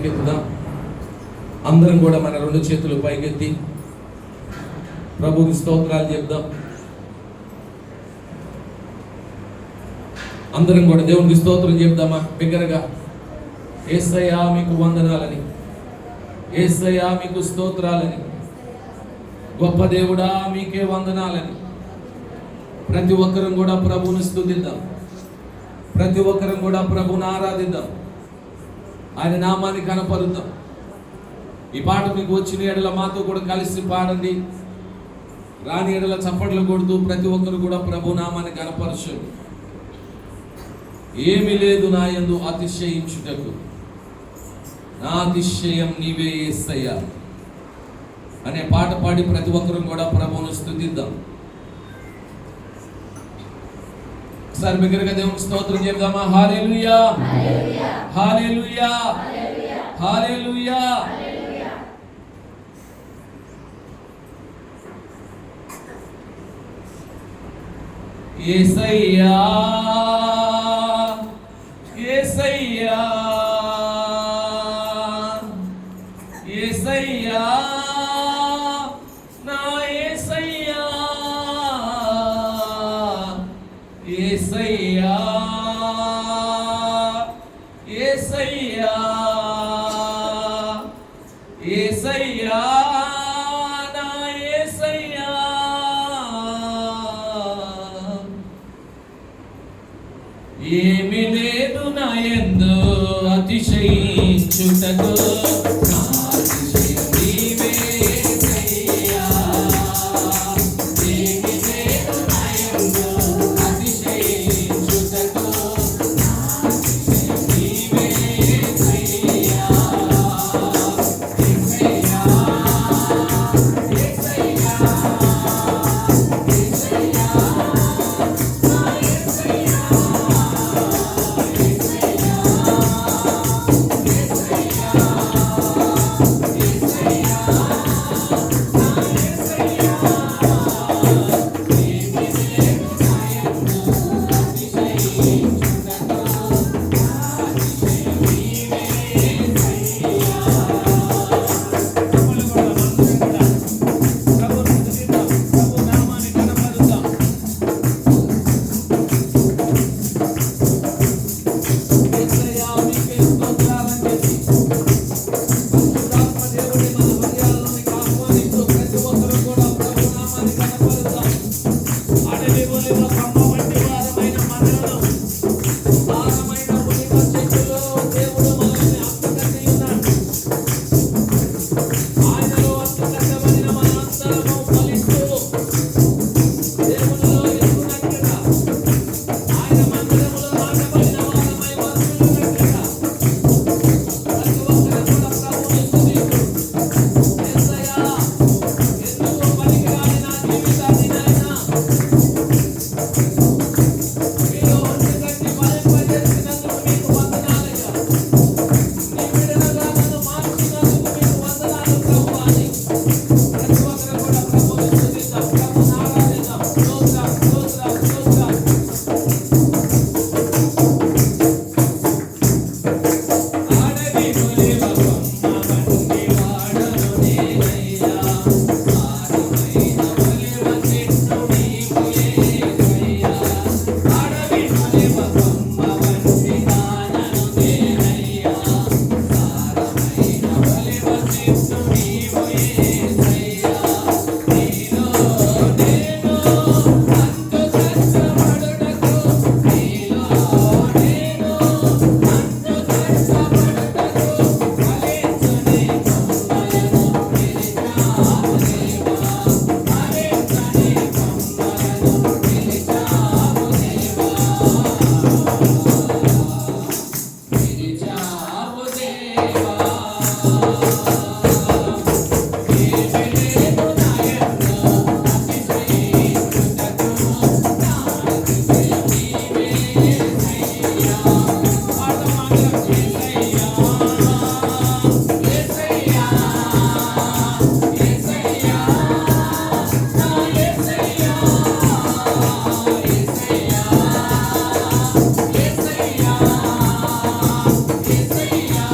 పైకెత్తుదాం. అందరం కూడా మన రెండు చేతులు పైకెత్తి ప్రభుకి స్తోత్రాలు చెప్దాం. అందరం కూడా దేవునికి స్తోత్రం చెప్దామా బిగ్గరగా. యేసయ్యా మీకు వందనాలని, యేసయ్యా మీకు స్తోత్రాలని, గొప్ప దేవుడా మీకే వందనాలని. ప్రతి ఒక్కరం కూడా ప్రభువుని స్తుతిద్దాం, ప్రతి ఒక్కరం కూడా ప్రభువుని ఆరాధిద్దాం, ఆయన నామాన్ని కనపరుద్దాం. ఈ పాట మీకు వచ్చిన ఎడల మాతో కూడా కలిసి పాడండి. రాని ఎడల చప్పట్లు కొడుతూ ప్రతి ఒక్కరు కూడా ప్రభు నామాన్ని కనపరచండి. ఏమీ లేదు నా యందు అతిశయించుటకు, నా అతిశయం నీవే యేసయ్యా అనే పాట పాడి ప్రతి ఒక్కరు కూడా ప్రభువును స్తుతిద్దాం. ఒకసారి బిగ్గరగా దేవునికి స్తోత్రం చెప్దామా. హల్లెలూయా, హల్లెలూయా, హల్లెలూయా. యేసయ్యా, యేసయ్యా, యేసయ్యా, నా యేసయ్యా, యేసయ్యా, యేసయ్యా, యేసయ్యా, నా యేసయ్యా. ఏమీ లేదు నా యందు అతిశయించుటకు, నా అతిశయం నీవే యేసయ్యా. ఏమీ లేదు నా యందు అతిశయించుటకు, నా అతిశయం నీవే యేసయ్యా. యేసయ్యా, యేసయ్యా, యేసయ్యా, నా యేసయ్యా.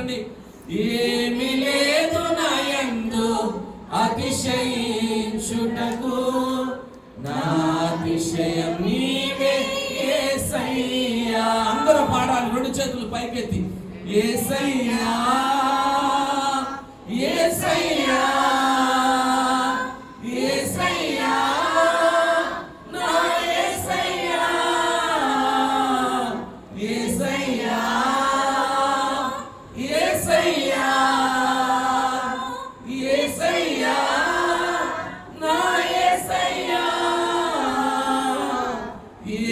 చెప్పండి. ఏమి లేదు నా యందు అతిశయించుటకు, నా అతిశయం నీవే యేసయ్యా. అందరూ పాడాలి, రెండు చేతులు పైకెత్తి. యేసయ్యా యేసయ్యా యేసయ్యా నా యేసయ్యా యేసయ్యా యేసయ్యా యేసయ్యా నా యేసయ్యా.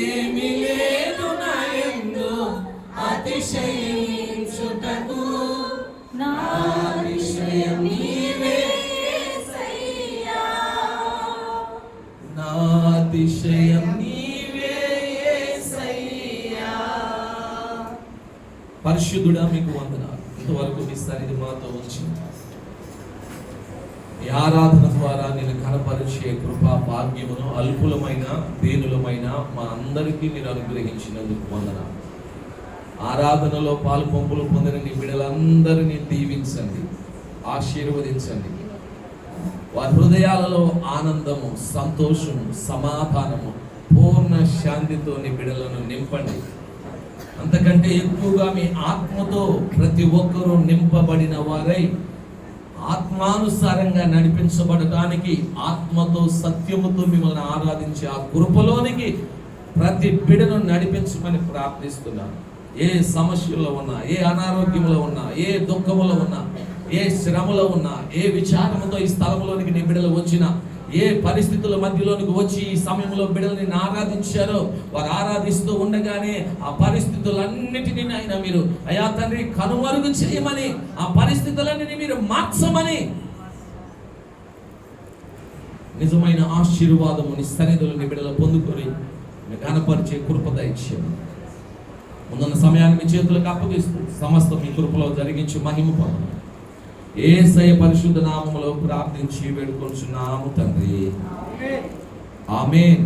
ఏమి లేదు నా యందు అతిశయించుటకు, నా అతిశయం నీవే యేసయ్యా, నా అతిశయం నీవే యేసయ్యా. పరిశుద్ధుడా మీకు వందనాలు, ఇంతవరకు మీ సన్నిధి మాతో ఉంచి ఈ ఆరాధన ద్వారా నేను కనపరిచే కృపా భాగ్యమును అల్పులమైన దీనులమైన మా అందరికీ మీరు అనుగ్రహించినందుకు వందనాలు. ఆరాధనలో పాలు పంపులు పొందిన నీ బిడ్డలందరినీ దీవించండి, ఆశీర్వదించండి. వారి హృదయాలలో ఆనందము, సంతోషము, సమాధానము, పూర్ణ శాంతితో నీ బిడ్డలను నింపండి. అంతకంటే ఎక్కువగా మీ ఆత్మతో ప్రతి ఒక్కరూ నింపబడిన వారై ఆత్మానుసారంగా నడిపించబడటానికి, ఆత్మతో సత్యముతో మిమ్మల్ని ఆరాధించి ఆ కృపలోనికి ప్రతి బిడ్డను నడిపించమని ప్రార్థిస్తున్నాను. ఏ సమస్యల్లో ఉన్నా, ఏ అనారోగ్యంలో ఉన్నా, ఏ దుఃఖములో ఉన్నా, ఏ శ్రమలో ఉన్నా, ఏ విచారముతో ఈ స్థలంలోనికి నీ బిడ్డలు వచ్చినా, ఏ పరిస్థితుల మధ్యలోనికి వచ్చి ఈ సమయంలో బిడ్డలని ఆరాధించారో, వారు ఆరాధిస్తూ ఉండగానే ఆ పరిస్థితులన్నిటినీ ఆయన మీరు అయా తండ్రి కనుమరుగు చేయమని, ఆ పరిస్థితులన్నిటినీ మీరు మార్చమని, నిజమైన ఆశీర్వాదము నీ సన్నిధిలో నీ బిడ్డలు పొందుకొని ఘనపరిచే కృప దయచేయమని ముందున్న సమయాన్ని మీ చేతులకు అప్పగిస్తూ సమస్త మీ కృపలో జరిగించి మహిమ పొందమని యేసయ్య పరిశుద్ధ నామములో ప్రార్థించి వేడుకొనుచున్నాము తండ్రి. ఆమేన్.